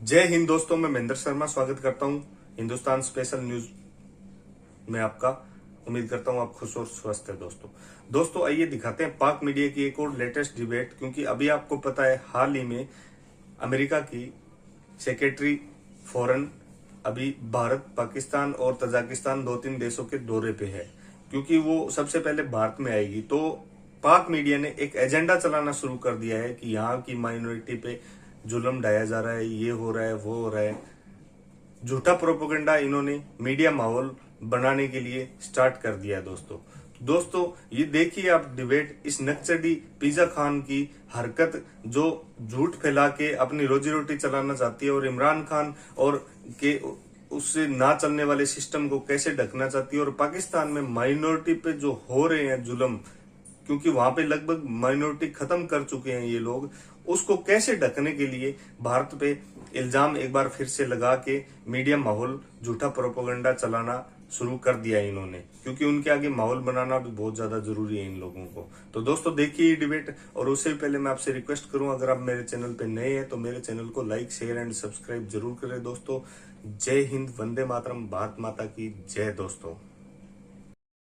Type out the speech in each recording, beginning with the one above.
जय हिंद दोस्तों, मैं महेंद्र शर्मा स्वागत करता हूं हिंदुस्तान स्पेशल न्यूज में आपका। उम्मीद करता हूं आप खुश और स्वस्थ है। दोस्तों आइए दिखाते हैं पाक मीडिया की एक और लेटेस्ट डिबेट, क्योंकि अभी आपको पता है हाल ही में अमेरिका की सेक्रेटरी फॉरेन अभी भारत, पाकिस्तान और तजाकिस्तान 2-3 देशों के दौरे पे है, क्योंकि वो सबसे पहले भारत में आएगी। तो पाक मीडिया ने एक एजेंडा चलाना शुरू कर दिया है कि यहाँ की माइनॉरिटी पे जुल्म ढाया जा रहा है, ये हो रहा है, वो हो रहा है। झूठा प्रोपेगेंडा इन्होंने मीडिया माहौल बनाने के लिए स्टार्ट कर दिया। दोस्तों ये देखिए आप डिबेट, इस नक्सली पिज्जा खान की हरकत जो झूठ फैला के अपनी रोजी रोटी चलाना चाहती है, और इमरान खान और के उससे ना चलने वाले सिस्टम को कैसे ढकना चाहती है, और पाकिस्तान में माइनॉरिटी पे जो हो रहे हैं जुल्म, क्योंकि वहां पे लगभग माइनॉरिटी खत्म कर चुके हैं ये लोग, उसको कैसे ढकने के लिए भारत पे इल्जाम एक बार फिर से लगा के मीडिया माहौल, झूठा प्रोपेगेंडा चलाना शुरू कर दिया इन्होंने, क्योंकि उनके आगे माहौल बनाना भी बहुत ज्यादा जरूरी है इन लोगों को। तो दोस्तों देखिए ये डिबेट, और उससे पहले मैं आपसे रिक्वेस्ट करूं, अगर आप मेरे चैनल पे नए हैं तो मेरे चैनल को लाइक, शेयर एंड सब्सक्राइब जरूर करें। दोस्तों जय हिंद, वंदे मातरम, भारत माता की जय। दोस्तों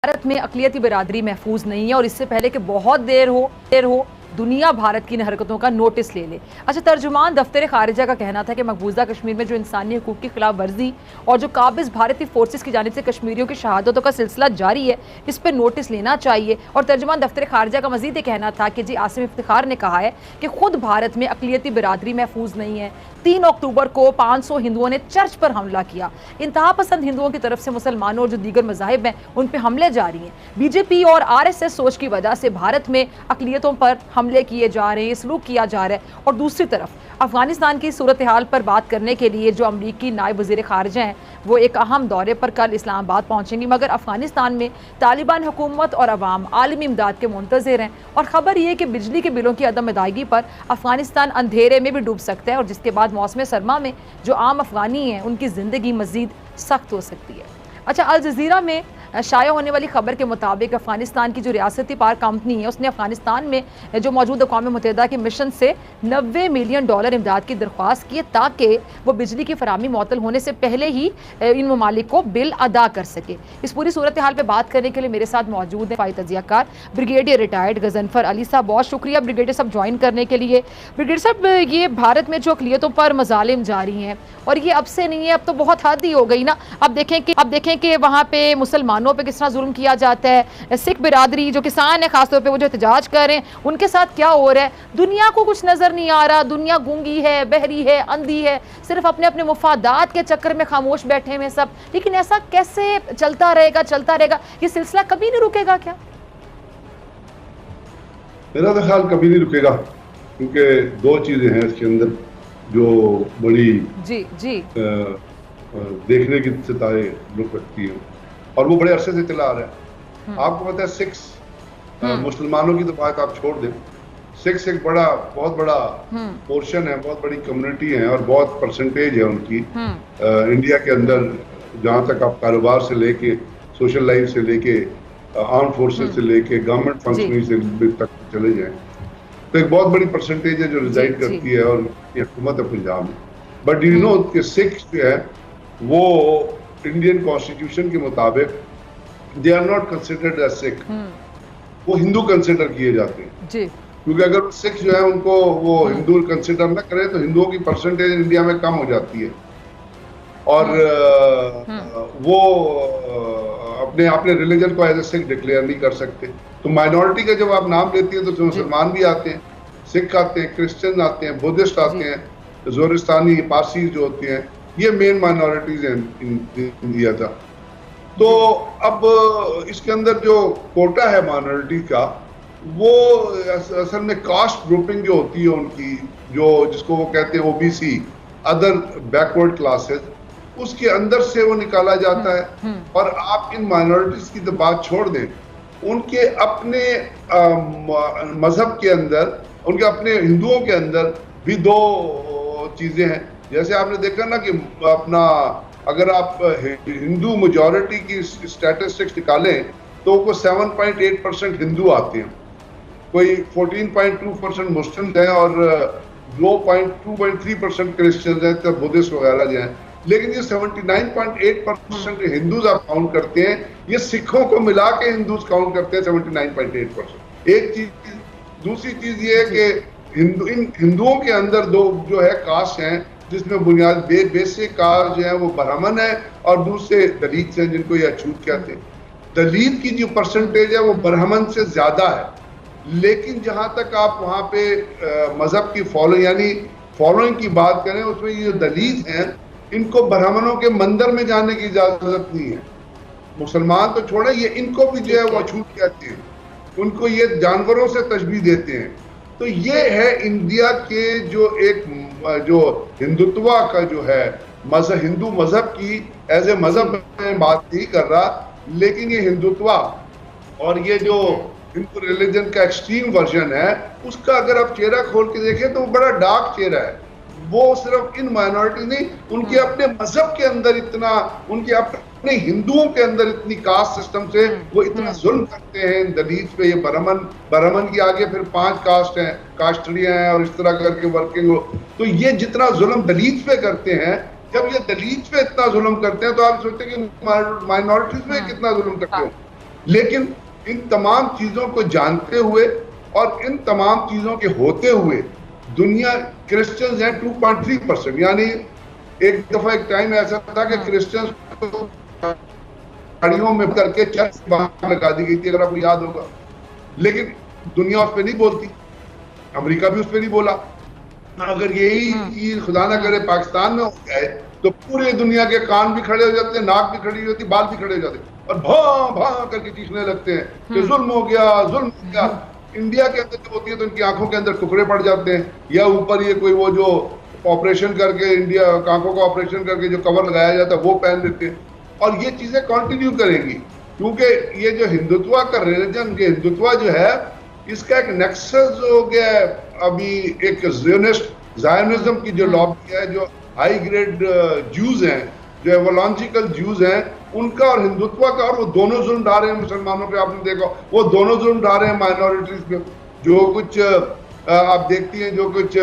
भारत में अक़लियती बिरादरी महफूज नहीं है, और इससे पहले कि बहुत देर हो दुनिया भारत की इन हरकतों का नोटिस ले ले। अच्छा, तर्जुमान दफ्तर खारिजा का कहना था कि मकबूजा कश्मीर में जो इंसानी हकूक़ की खिलाफ वर्जी और जो काबिज भारतीय फोर्सेस की जानिब से कश्मीरियों की शहादतों का सिलसिला जारी है, इस पर नोटिस लेना चाहिए। और तर्जुमान दफ्तर खारिजा का मजीद ये कहना था कि जी आसिम इफ्तिखार ने कहा है कि खुद भारत में अक़लियती बिरादरी महफूज नहीं है। 3 अक्टूबर को 500 हिंदुओं ने चर्च पर हमला किया। इंतहा पसंद हिंदुओं की तरफ से मुसलमानों और जो दीगर मज़ाहिब हैं उन पर हमले जारी हैं। बीजेपी और RSS सोच की वजह से भारत में अक़लियतों पर हमले किए जा रहे हैं, सलूक किया जा रहा है। और दूसरी तरफ अफगानिस्तान की सूरत हाल पर बात करने के लिए जो अमरीकी नायब वज़ीर ख़ारिजा हैं वो एक अहम दौरे पर कल इस्लामाबाद पहुंचेंगी, मगर अफगानिस्तान में तालिबान हुकूमत और अवाम आलमी इमदाद के मुंतज़िर हैं। और ख़बर यह है कि बिजली के बिलों की अदम अदायगी पर अफगानिस्तान अंधेरे में भी डूब सकता है, और जिसके बाद मौसम सरमा में जो आम अफगानी हैं उनकी ज़िंदगी मज़ीद सख्त हो सकती है। अच्छा, अल जज़ीरा में शाया होने वाली खबर के मुताबिक अफगानिस्तान की जो रियासती पावर कंपनी है उसने अफगानिस्तान में जो मौजूद अक़वाम मुत्तहिदा के मिशन से $90 मिलियन इमदाद की दरख्वास्त की है, ताकि वो बिजली की फराहमी मुअत्तल होने से पहले ही इन ममालिक को बिल अदा कर सके। इस पूरी सूरत हाल पर बात करने के लिए मेरे साथ मौजूद है फ़ाई तजियाकार ब्रिगेडियर रिटायर्ड गजनफर अली साहब। बहुत शुक्रिया ब्रिगेडियर साहब ज्वाइन करने के लिए। ब्रिगेडियर साहब, ये भारत में जो अक़लियतों पर मज़ालिम जारी हैं, और ये अब से नहीं है, अब तो बहुत हद ही हो गई ना। अब देखें कि वहाँ पे मुसलमानों पे किस तरह जुल्म किया जाता है। सिख बिरादरी जो किसान है खासतौर पे, वो जो एहतजाज कर रहे हैं, उनके साथ क्या हो रहा है। दुनिया को कुछ नजर नहीं आ रहा, दुनिया गूंगी है, बहरी है, अंधी है, सिर्फ अपने अपने मुफादात के चक्कर में खामोश बैठे हुए सब। लेकिन ऐसा कैसे चलता रहेगा, ये सिलसिला कभी नहीं रुकेगा क्या? मेरा तो ख्याल कभी नहीं रुकेगा, क्योंकि 2 चीजें हैं इसके अंदर जो बड़ी जी देखने की सितारे रुक रखती है, और वो बड़े अरसे से चला आ रहा है। आपको पता है सिक्स मुसलमानों की तो बात आप छोड़ दें, सिक्स एक बहुत बड़ा पोर्शन है, बहुत बड़ी कम्युनिटी है, और बहुत परसेंटेज है उनकी इंडिया के अंदर। जहाँ तक आप कारोबार से लेके, सोशल लाइफ से लेके, आर्म फोर्सेस से लेके, गवर्नमेंट फंक्शनिंग से तक चले जाएं, तो एक बहुत बड़ी परसेंटेज है जो रिजाइड करती है, और ये हुकूमत है पंजाब में। बट यू नो कि सिक्स जो है वो इंडियन कॉन्स्टिट्यूशन के मुताबिक they are not considered as Sikh, वो हिंदू कंसिडर किए जाते हैं जी। क्योंकि अगर सिख जो है उनको वो हिंदू कंसिडर ना करें तो हिंदुओं की परसेंटेज इंडिया में कम हो जाती है, और वो अपने रिलीजन को एज ए सिख डिक्लेयर नहीं कर सकते। तो माइनॉरिटी का जब आप नाम लेती है तो मुसलमान भी आते हैं, सिख आते हैं, क्रिश्चियन आते हैं, बुद्धिस्ट आते हैं, जोरिस्तानी, पारसी जो होते हैं, ये मेन माइनॉरिटीज हैं इंडिया का। तो अब इसके अंदर जो कोटा है माइनॉरिटी का, वो असल में कास्ट ग्रुपिंग जो होती है उनकी, जो जिसको वो कहते हैं OBC, अदर बैकवर्ड क्लासेस, उसके अंदर से वो निकाला जाता है। और आप इन माइनॉरिटीज की तो बात छोड़ दें, उनके अपने मजहब के अंदर, उनके अपने हिंदुओं के अंदर भी 2 चीजें हैं। जैसे आपने देखा ना कि अपना अगर आप हिंदू मेजॉरिटी की स्टैटिस्टिक्स निकालें तो को 7.8% हिंदू आते हैं, कोई 14.2% मुस्लिम हैं, और 2.3% क्रिश्चियंस हैं, तब बुद्धिस्ट वगैरह जो हैं, लेकिन ये 79.8% हिंदूज आप काउंट करते हैं, ये सिखों को मिला के हिंदूज काउंट करते हैं 79.8%। एक चीज, दूसरी चीज ये है कि हिंदुओं के अंदर दो जो है कास्ट हैं, जिसमें बुनियाद बेसिक कास्ट जो है वो ब्राह्मण है और दूसरे दलित हैं, जिनको ये अछूत कहते हैं। दलित की जो परसेंटेज है वो ब्राह्मण से ज्यादा है, लेकिन जहां तक आप वहां पे मजहब की फॉलोइंग की बात करें, उसमें ये दलित हैं, इनको ब्राह्मणों के मंदिर में जाने की इजाजत नहीं है। मुसलमान तो छोड़े, ये इनको भी जो है वो अछूत कहते हैं, उनको ये जानवरों से तशबीह देते हैं। तो ये है इंडिया के जो हिंदुत्व का जो है मजहब, हिंदू मजहब की एज ए मजहब में बात नहीं कर रहा, लेकिन ये हिंदुत्व और ये जो हिंदू रिलीजन का एक्सट्रीम वर्जन है, उसका अगर आप चेहरा खोल के देखें तो वो बड़ा डार्क चेहरा है। वो सिर्फ इन माइनॉरिटी नहीं, उनके अपने मजहब के अंदर इतना, उनके अपने हिंदुओं के अंदर इतनी कास्ट सिस्टम से वो इतना जुल्म करते हैं दलित पे। ये ब्राह्मण की आगे फिर 5 कास्ट हैं, कास्टरियां हैं, और इस तरह करके वर्किंग हो। तो ये जितना जुल्म दलित पे करते हैं, जब ये दलित पे इतना जुल्म करते हैं, तो आप सोचते हैं कि माइनॉरिटीज में कितना जुल्म करते हो। लेकिन इन तमाम चीजों को जानते हुए और इन तमाम चीजों के होते हुए दुनिया क्रिश्चियंस हैं 2.3%, यानी एक दफा एक टाइम ऐसा था कि क्रिश्चियंस को गाड़ियों में करके चर्च बाहर लगा दी गई थी, अगर आपको याद होगा। लेकिन दुनिया उस पर नहीं बोलती, अमेरिका भी उस पर नहीं बोला। अगर यही चीज खुदा ना करे पाकिस्तान में हो जाए, तो पूरे दुनिया के कान भी खड़े हो जाते हैं, नाक भी खड़ी होती, बाल भी खड़े हो जाते हैं, और भां भां करके चीखने लगते हैं कि जुल्म हो गया, जुल्म हो गया। इंडिया के अंदर जब होती है तो इनकी आंखों के अंदर टुकड़े पड़ जाते हैं, या ऊपर ये कोई वो जो ऑपरेशन करके इंडिया आंखों का ऑपरेशन करके जो कवर लगाया जाता है वो पहन लेते हैं। और ये चीजें कंटिन्यू करेंगी, क्योंकि ये जो हिंदुत्व का रिलीजन, ये हिंदुत्व जो है, इसका एक नेक्सस हो गया है। अभी एक ज़ायोनिज्म की जो लॉबी है, जो हाई ग्रेड ज्यूज हैं, जो एवोलॉजिकल ज्यूज हैं, उनका और हिंदुत्व का, और वो दोनों जुल्म डाल रहे हैं मुसलमानों पे। आपने देखा, वो दोनों जुल्म डाल रहे हैं माइनॉरिटीज पे। जो कुछ आप देखती हैं, जो कुछ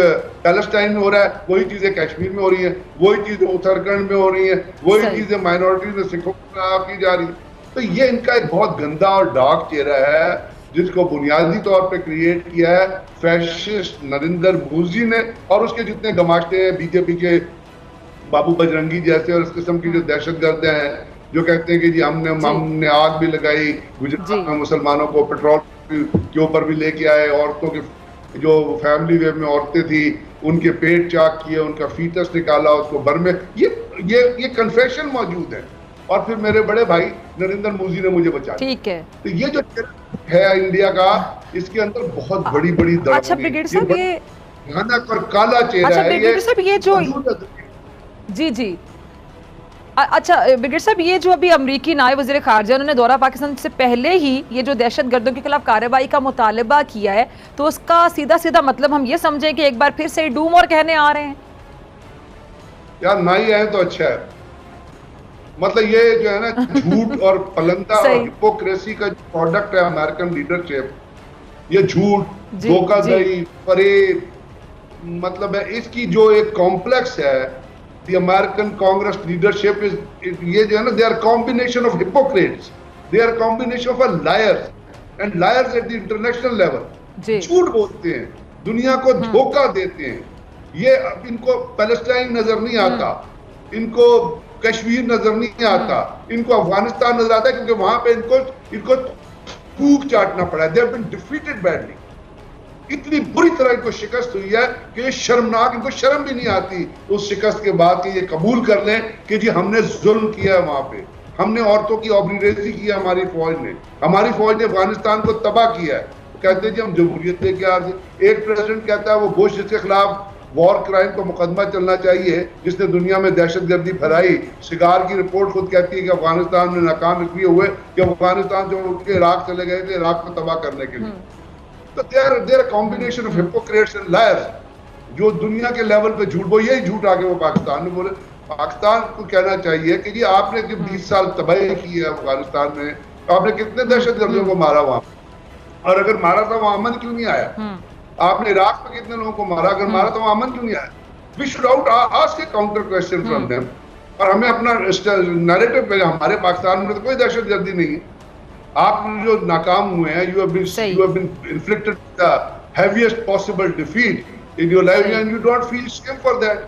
पैलेस्टाइन में हो रहा है, वही चीजें कश्मीर में हो रही हैं, वही चीजें उत्तराखंड में हो रही हैं, वही चीजें माइनॉरिटीज में सिखों की जा रही है। तो ये इनका एक बहुत गंदा और डार्क चेहरा है, जिसको बुनियादी तौर पे क्रिएट किया है फैशिस्ट नरेंद्र मोदी ने, और उसके जितने गमाश्ते हैं बीजेपी के बाबू बजरंगी जैसे, और इस किस्म की जो दहशतगर्द हैं, जो कहते हैं कि जी हमने आग भी लगाई गुजरात में, मुसलमानों को पेट्रोल के ऊपर भी लेके आए, औरतों के जो फैमिली वे में औरतें थी उनके पेट चाक किए, उनका फीटस निकाला, उसको भर में, ये कन्फेशन मौजूद है। और फिर मेरे बड़े भाई नरेंद्र मोदी ने मुझे बचाया। ठीक है, तो ये जो है इंडिया का, इसके अंदर बहुत बड़ी बड़ी दर, अच्छा ब्रिगेड साहब, ये भयानक और काला चेहरा अच्छा है। ब्रिगेड साहब, ये जो जी अच्छा ब्रिगेड साहब, ये जो अभी अमरीकी नायब वज़ीर ख़ारजा, उन्होंने दौरा पाकिस्तान से पहले ही ये जो दहशतगर्दों के खिलाफ कार्रवाई का मुतालबा किया है, तो उसका सीधा सीधा मतलब हम ये समझें कि एक बार फिर से डूम और कहने आ रहे हैं? यार ना ही आए तो अच्छा है। मतलब ये जो है ना झूठ और पलंदा और हिपोक्रेसी का प्रोडक्ट है अमेरिकन लीडरशिप। ये झूठ, धोखाधड़ी, फरेब, मतलब है इसकी जो एक कॉम्प्लेक्स है, the American Congress leadership is, ये जो है ना, they are combination of hypocrites, they are combination of liars and liars at the international level। झूठ बोलते हैं, दुनिया को धोखा देते हैं। ये इनको पैलेस्टाइन नजर नहीं आता, इनको कश्मीर नजर नहीं आता, इनको अफगानिस्तान नजर आता है, क्योंकि वहां पे इनको फूक चाटना पड़ा है। they have been defeated badly। इतनी बुरी तरह इनको शिकस्त हुई है कि ये शर्मनाक, इनको शर्म भी नहीं आती उस शिकस्त के बाद कि ये कबूल कर लें कि जी हमने जुल्म किया है, वहां पे हमने औरतों की ऑब्लिगेसी की है, हमारी फौज ने अफगानिस्तान को तबाह किया है। कहते हैं जी हम जमहूरियत लेके आ रहे। एक प्रेसिडेंट कहता है वो बुश जिसके खिलाफ वॉर क्राइम का मुकदमा चलना चाहिए, जिसने दुनिया में दहशतगर्दी फैलाई। सिगार की रिपोर्ट खुद कहती है कि अफगानिस्तान में नाकाम इसलिए हुए कि अफगानिस्तान जो उठ के इराक चले गए थे, इराक को तबाह करने के लिए। तो there combination of Hippocrates and lawyers, जो दुनिया के लेवल पे झूठ, वो यही झूठ आके वो पाकिस्तान में बोले। पाकिस्तान को कहना चाहिए कि जी आपने जो 20 साल तबाही की है अफगानिस्तान में, तो आपने कितने दहशतगर्दियों को मारा वहां, और अगर मारा था वहां अमन क्यों नहीं आया? आपने इराक में कितने लोगों को मारा? अगर मारा तो अमन क्यों नहीं आया? We should ought ask a counter question from them, और हमें अपना नैरेटिव पे, हमारे पाकिस्तान में तो कोई दहशतगर्दी नहीं है। आप जो नाकाम हुए हैं, you have been inflicted the heaviest possible defeat in your life, and you don't feel shame for that.